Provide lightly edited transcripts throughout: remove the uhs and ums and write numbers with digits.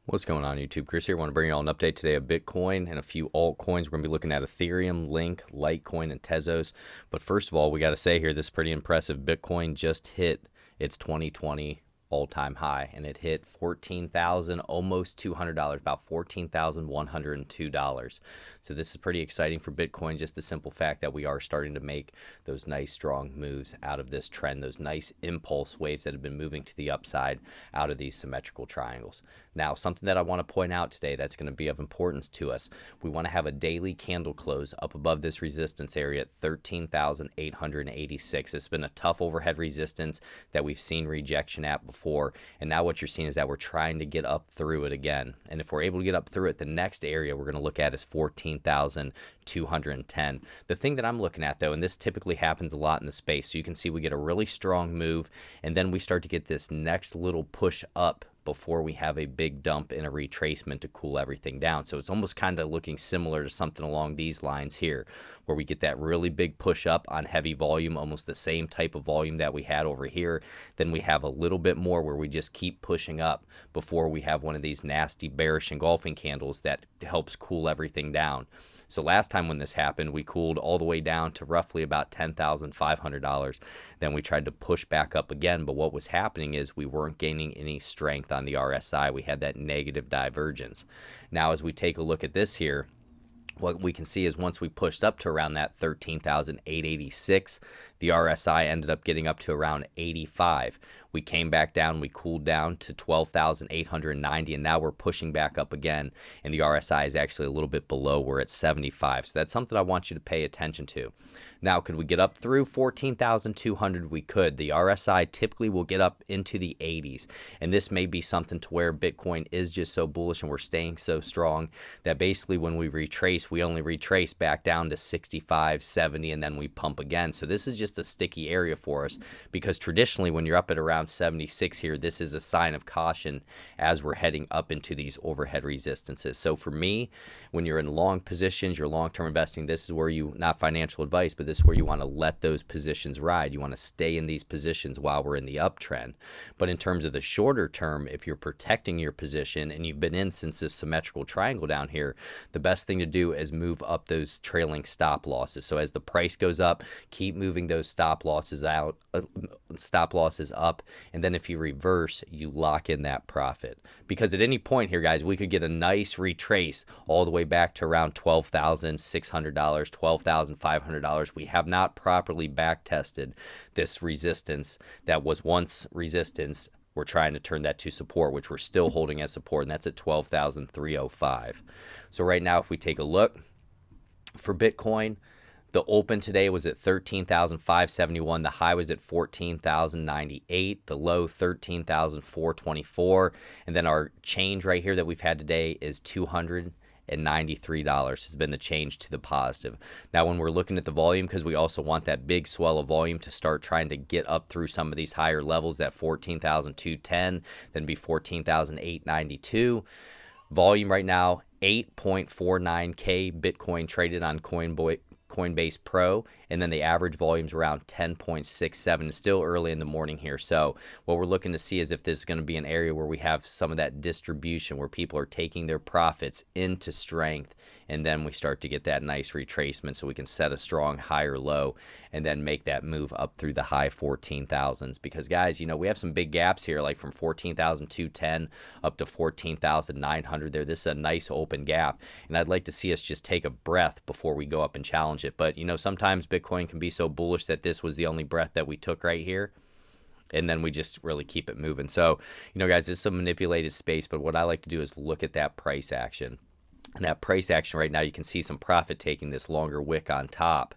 What's going on, YouTube? Chris here. I want to bring you all an update today of Bitcoin and a few altcoins. We're going to be looking at Ethereum, Link, Litecoin, and Tezos. But first of all, we got to say here, this is pretty impressive. Bitcoin just hit its 2020 all-time high, and it hit $14,000, almost $200, about $14,102. So this is pretty exciting for Bitcoin, just the simple fact that we are starting to make those nice strong moves out of this trend, those nice impulse waves that have been moving to the upside out of these symmetrical triangles. Now, something that I want to point out today that's going to be of importance to us, we want to have a daily candle close up above this resistance area at 13,886. It's been a tough overhead resistance that we've seen rejection at before, and now what you're seeing is that we're trying to get up through it again. And if we're able to get up through it, the next area we're going to look at is 14,210. The thing that I'm looking at, though, and this typically happens a lot in the space, so you can see we get a really strong move, and then we start to get this next little push up before we have a big dump and a retracement to cool everything down. So it's almost kind of looking similar to something along these lines here, where we get that really big push up on heavy volume, almost the same type of volume that we had over here. Then we have a little bit more where we just keep pushing up before we have one of these nasty bearish engulfing candles that helps cool everything down. So last time when this happened, we cooled all the way down to roughly about $10,500. Then we tried to push back up again, but what was happening is we weren't gaining any strength on the RSI. We had that negative divergence. Now, as we take a look at this here, what we can see is once we pushed up to around that 13,886, the RSI ended up getting up to around 85. We came back down, we cooled down to 12,890, and now we're pushing back up again, and the RSI is actually a little bit below. We're at 75. So that's something I want you to pay attention to. Now, could we get up through 14,200? We could. The RSI typically will get up into the 80s, and this may be something to where Bitcoin is just so bullish and we're staying so strong that basically when we retrace, we only retrace back down to 65, 70, and then we pump again. So this is just a sticky area for us, because traditionally when you're up at around 76 here, this is a sign of caution as we're heading up into these overhead resistances. So for me, when you're in long positions, you're long-term investing, this is where you, not financial advice, but this is where you want to let those positions ride. You want to stay in these positions while we're in the uptrend. But in terms of the shorter term, if you're protecting your position and you've been in since this symmetrical triangle down here, the best thing to do is move up those trailing stop losses. So as the price goes up, keep moving those stop losses out, stop losses up, and then if you reverse, you lock in that profit. Because at any point here, guys, we could get a nice retrace all the way back to around $12,600, $12,500. We have not properly back tested this resistance that was once resistance. We're trying to turn that to support, which we're still holding as support, and that's at 12,305. So right now, if we take a look for Bitcoin, the open today was at 13,571. The high was at 14,098. The low 13,424. And then our change right here that we've had today is $293 has been the change to the positive. Now, when we're looking at the volume, because we also want that big swell of volume to start trying to get up through some of these higher levels, that 14,210, then be 14,892. Volume right now, 8.49K Bitcoin traded on Coinbase Pro, and then the average volume's around 10.67. It's still early in the morning here, so what we're looking to see is if this is going to be an area where we have some of that distribution where people are taking their profits into strength, and then we start to get that nice retracement so we can set a strong higher low and then make that move up through the high 14,000s. Because guys, you know, we have some big gaps here, like from 14,210 up to 14,900 there. This is a nice open gap, and I'd like to see us just take a breath before we go up and challenge it. But you know, sometimes Bitcoin can be so bullish that this was the only breath that we took right here, and then we just really keep it moving. So, you know, guys, this is a manipulated space, but what I like to do is look at that price action. And that price action right now, you can see some profit taking this longer wick on top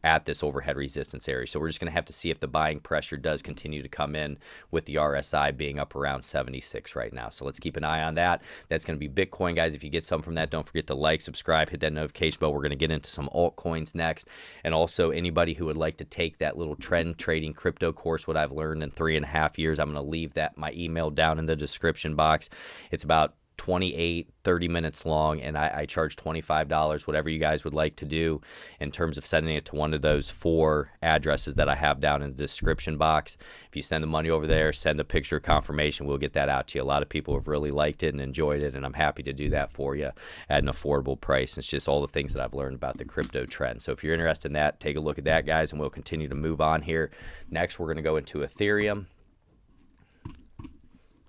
at this overhead resistance area. So we're just going to have to see if the buying pressure does continue to come in, with the RSI being up around 76 right now. So let's keep an eye on that. That's going to be Bitcoin, guys. If you get some from that, don't forget to like, subscribe, hit that notification bell. We're going to get into some altcoins next. And also, anybody who would like to take that little trend trading crypto course, what I've learned in 3.5 years, I'm going to leave that my email down in the description box. It's about 28, 30 minutes long, and I charge $25, whatever you guys would like to do in terms of sending it to one of those 4 addresses that I have down in the description box. If you send the money over there, send a picture of confirmation, we'll get that out to you. A lot of people have really liked it and enjoyed it, and I'm happy to do that for you at an affordable price. It's just all the things that I've learned about the crypto trend. So if you're interested in that, take a look at that, guys, and we'll continue to move on here. Next, we're going to go into Ethereum.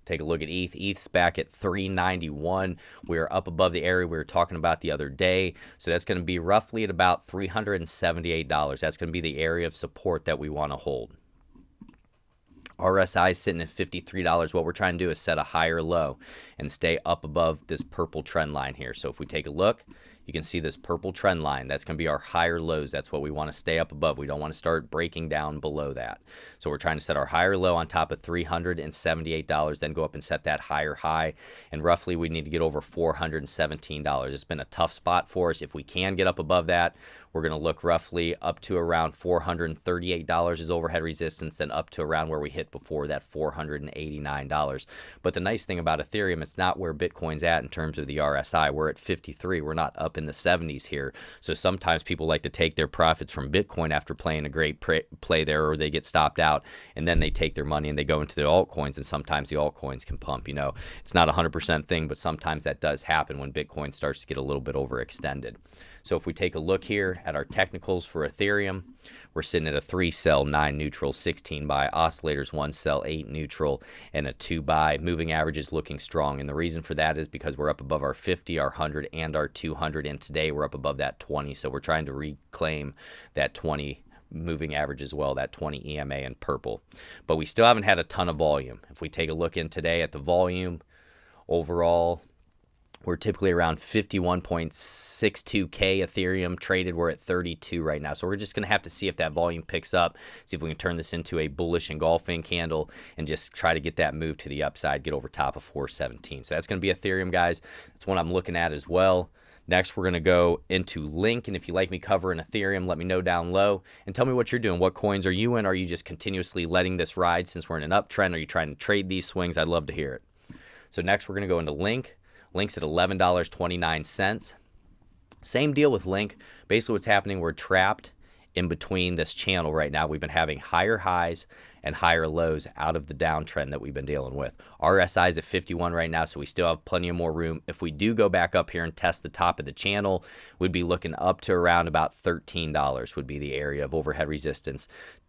Take a look at ETH. ETH's back at 391. We're up above the area we were talking about the other day. So that's going to be roughly at about $378. That's going to be the area of support that we want to hold. RSI is sitting at $53. What we're trying to do is set a higher low and stay up above this purple trend line here. So if we take a look, you can see this purple trend line. That's going to be our higher lows. That's what we want to stay up above. We don't want to start breaking down below that. So we're trying to set our higher low on top of $378, then go up and set that higher high. And roughly we need to get over $417. It's been a tough spot for us. If we can get up above that, we're going to look roughly up to around $438 as overhead resistance, and up to around where we hit before, that $489. But the nice thing about Ethereum, it's not where Bitcoin's at in terms of the RSI. We're at 53. We're not up in the 70s here. So sometimes people like to take their profits from Bitcoin after playing a great play there, or they get stopped out, and then they take their money and they go into the altcoins, and sometimes the altcoins can pump. You know, it's not a 100% thing, but sometimes that does happen when Bitcoin starts to get a little bit overextended. So if we take a look here at our technicals for Ethereum, we're sitting at a 3 sell, 9 neutral, 16 buy, oscillators 1 sell, 8 neutral, and a 2 buy. Moving average is looking strong, and the reason for that is because we're up above our 50, our 100, and our 200, and today we're up above that 20. So we're trying to reclaim that 20 moving average as well, that 20 EMA in purple. But we still haven't had a ton of volume. If we take a look in today at the volume overall, we're typically around 51.62K Ethereum traded. We're at 32 right now. So we're just going to have to see if that volume picks up, see if we can turn this into a bullish engulfing candle and just try to get that move to the upside, get over top of 417. So that's going to be Ethereum, guys. That's what I'm looking at as well. Next, we're going to go into Link, and if you like me covering Ethereum, let me know down low and tell me what you're doing. What coins are you in? Are you just continuously letting this ride since we're in an uptrend? Are you trying to trade these swings? I'd love to hear it. So next, we're going to go into Link. Link's at $11.29. Same deal with Link. Basically what's happening, we're trapped in between this channel right now. We've been having higher highs and higher lows out of the downtrend that we've been dealing with. RSI is at 51 right now, so we still have plenty of more room. If we do go back up here and test the top of the channel, we'd be looking up to around about $13 would be the area of overhead resistance.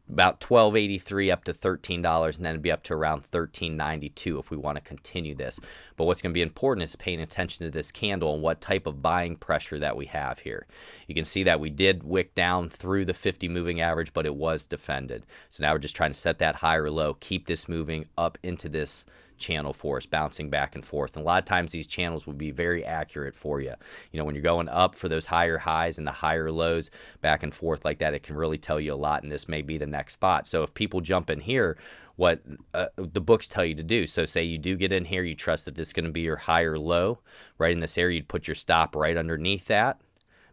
About $12.83 up to $13, and then it'd be up to around $13.92 if we want to continue this. But what's going to be important is paying attention to this candle and what type of buying pressure that we have here. You can see that we did wick down through the 50 moving average, but it was defended. So now we're just trying to set that higher low, keep this moving up into this channel for us, bouncing back and forth. And a lot of times these channels will be very accurate for you. You know, when you're going up for those higher highs and the higher lows back and forth like that, it can really tell you a lot, and this may be the next spot. So if people jump in here, what the books tell you to do. So say you do get in here, you trust that this is going to be your higher low right in this area, you'd put your stop right underneath that.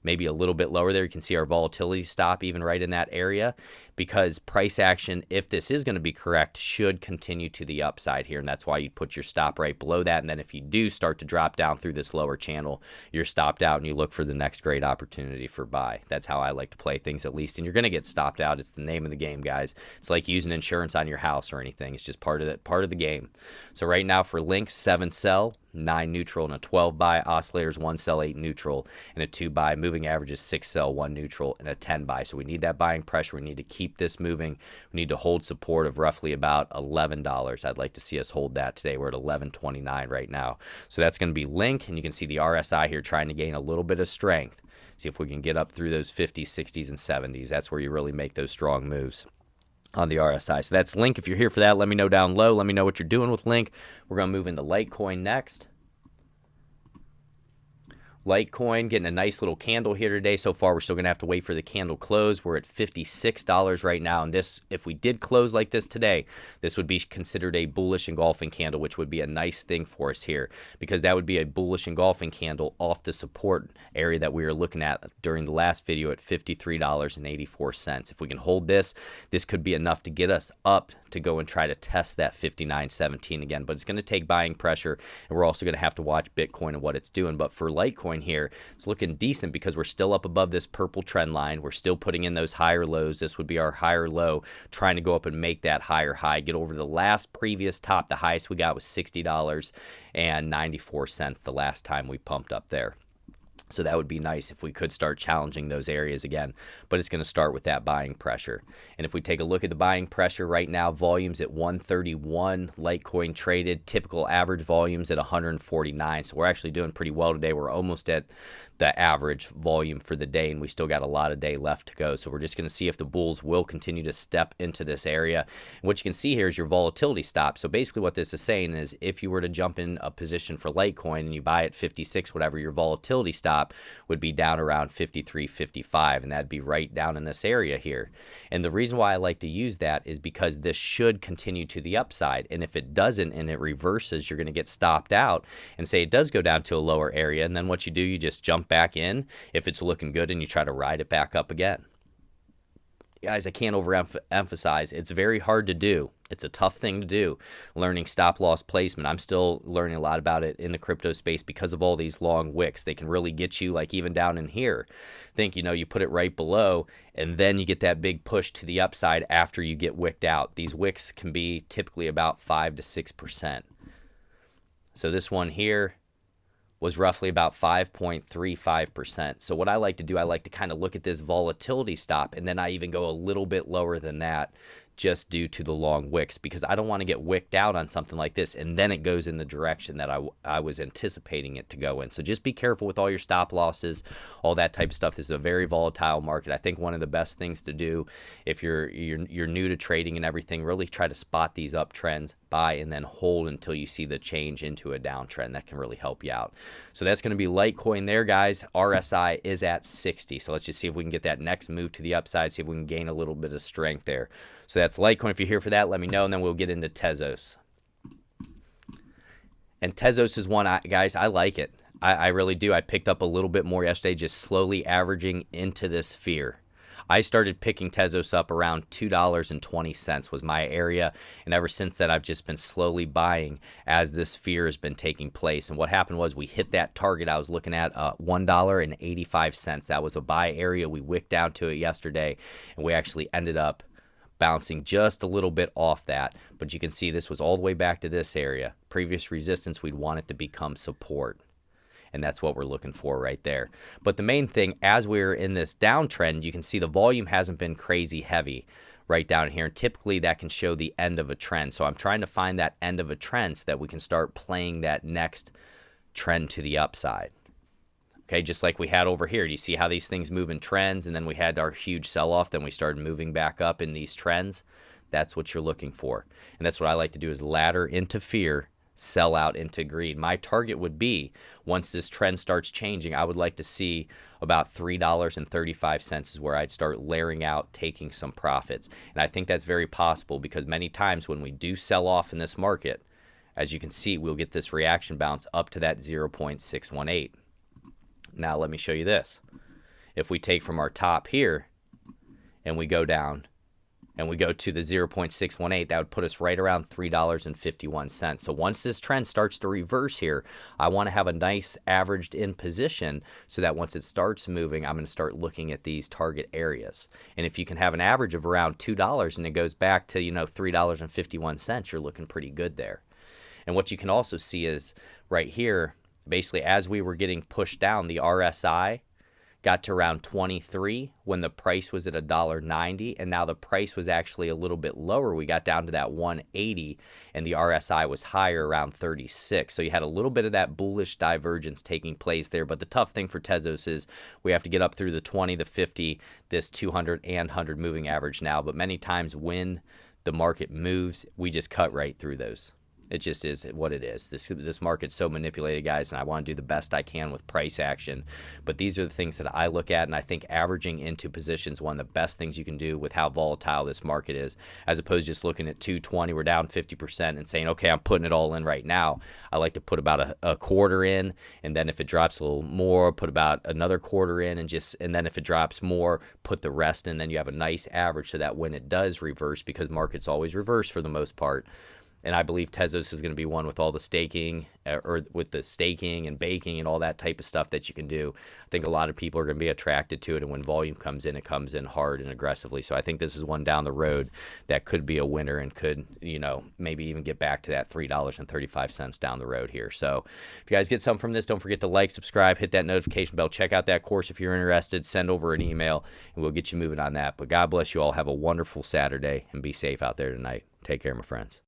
Maybe a little bit lower there. You can see our volatility stop even right in that area, because price action, if this is going to be correct, should continue to the upside here. And that's why you put your stop right below that. And then if you do start to drop down through this lower channel, you're stopped out and you look for the next great opportunity for buy. That's how I like to play things, at least. And you're going to get stopped out. It's the name of the game, guys. It's like using insurance on your house or anything. It's just part of the game. So right now for Link, 7 sell, 9 neutral, and a 12 buy. Oscillators 1 sell, 8 neutral, and a 2 buy. Moving averages 6 sell, 1 neutral, and a 10 buy. So we need that buying pressure. We need to keep this moving. We need to hold support of roughly about $11. I'd like to see us hold that today. We're at $11.29 right now. So that's going to be Link, and you can see the RSI here trying to gain a little bit of strength. See if we can get up through those 50s, 60s, and 70s. That's where you really make those strong moves on the RSI. So that's Link. If you're here for that, let me know down low. Let me know what you're doing with Link. We're going to move into Litecoin next. Litecoin getting a nice little candle here today. So far, we're still going to have to wait for the candle close. We're at $56 right now. And this, if we did close like this today, this would be considered a bullish engulfing candle, which would be a nice thing for us here, because that would be a bullish engulfing candle off the support area that we were looking at during the last video at $53.84. If we can hold this, this could be enough to get us up to go and try to test that 59.17 again. But it's going to take buying pressure, and we're also going to have to watch Bitcoin and what it's doing. But for Litecoin here, it's looking decent because we're still up above this purple trend line. We're still putting in those higher lows. This would be our higher low, trying to go up and make that higher high, get over the last previous top. The highest we got was $60.94 the last time we pumped up there. So that would be nice if we could start challenging those areas again, but it's going to start with that buying pressure. And if we take a look at the buying pressure right now, volumes at 131, Litecoin traded, typical average volumes at 149. So we're actually doing pretty well today. We're almost at the average volume for the day, and we still got a lot of day left to go. So we're just going to see if the bulls will continue to step into this area. And what you can see here is your volatility stop. So basically what this is saying is if you were to jump in a position for Litecoin and you buy at 56, whatever, your volatility stop would be down around 53.55, and that'd be right down in this area here. And the reason why I like to use that is because this should continue to the upside, and if it doesn't and it reverses, you're going to get stopped out and say it does go down to a lower area, and then what you do, you just jump back in if it's looking good and you try to ride it back up again. Guys, I can't overemphasize, it's very hard to do. It's a tough thing to do, learning stop loss placement. I'm still learning a lot about it in the crypto space because of all these long wicks. They can really get you, like even down in here. Think, you put it right below, and then you get that big push to the upside after you get wicked out. These wicks can be typically about 5 to 6%. So this one here was roughly about 5.35%. So what I like to do, I like to kind of look at this volatility stop, and then I even go a little bit lower than that just due to the long wicks, because I don't want to get wicked out on something like this and then it goes in the direction that I was anticipating it to go in. So just be careful with all your stop losses, all that type of stuff. This is a very volatile market. I think one of the best things to do if you're new to trading and everything, really try to spot these uptrends, buy, and then hold until you see the change into a downtrend. That can really help you out. So that's going to be Litecoin there, guys. RSI is at 60. So let's just see if we can get that next move to the upside, see if we can gain a little bit of strength there. So that's Litecoin. If you're here for that, let me know, and then we'll get into Tezos. And Tezos is one, guys, I like it. I really do. I picked up a little bit more yesterday, just slowly averaging into this fear. I started picking Tezos up around $2.20 was my area, and ever since then I've just been slowly buying as this fear has been taking place. And what happened was we hit that target I was looking at, $1.85. That was a buy area. We wicked down to it yesterday, and we actually ended up bouncing just a little bit off that. But you can see this was all the way back to this area. Previous resistance, we'd want it to become support. And that's what we're looking for right there. But the main thing, as we're in this downtrend, you can see the volume hasn't been crazy heavy right down here. And typically that can show the end of a trend. So I'm trying to find that end of a trend so that we can start playing that next trend to the upside. Okay, just like we had over here. Do you see how these things move in trends? And then we had our huge sell-off. Then we started moving back up in these trends. That's what you're looking for. And that's what I like to do, is ladder into fear, sell out into greed. My target would be, once this trend starts changing, I would like to see about $3.35 is where I'd start layering out, taking some profits. And I think that's very possible, because many times when we do sell off in this market, as you can see, we'll get this reaction bounce up to that 0.618. Now let me show you this. If we take from our top here and we go down and we go to the 0.618, that would put us right around $3.51. So once this trend starts to reverse here, I want to have a nice averaged in position so that once it starts moving, I'm going to start looking at these target areas. And if you can have an average of around $2 and it goes back to, $3.51, you're looking pretty good there. And what you can also see is right here, basically as we were getting pushed down, the RSI got to around 23 when the price was at $1.90, and now the price was actually a little bit lower. We got down to that 180, and the RSI was higher, around 36. So you had a little bit of that bullish divergence taking place there. But the tough thing for Tezos is we have to get up through the 20, the 50, this 200 and 100 moving average now. But many times when the market moves, we just cut right through those. It just is what it is. This market's so manipulated, guys, and I want to do the best I can with price action. But these are the things that I look at, and I think averaging into positions is one of the best things you can do with how volatile this market is, as opposed to just looking at 220, we're down 50%, and saying, okay, I'm putting it all in right now. I like to put about a quarter in, and then if it drops a little more, put about another quarter in, and then if it drops more, put the rest in. Then you have a nice average so that when it does reverse, because markets always reverse for the most part. And I believe Tezos is going to be one with all the staking, or with the staking and baking and all that type of stuff that you can do. I think a lot of people are going to be attracted to it. And when volume comes in, it comes in hard and aggressively. So I think this is one down the road that could be a winner and could, maybe even get back to that $3.35 down the road here. So if you guys get something from this, don't forget to like, subscribe, hit that notification bell, check out that course if you're interested, send over an email, and we'll get you moving on that. But God bless you all. Have a wonderful Saturday and be safe out there tonight. Take care, my friends.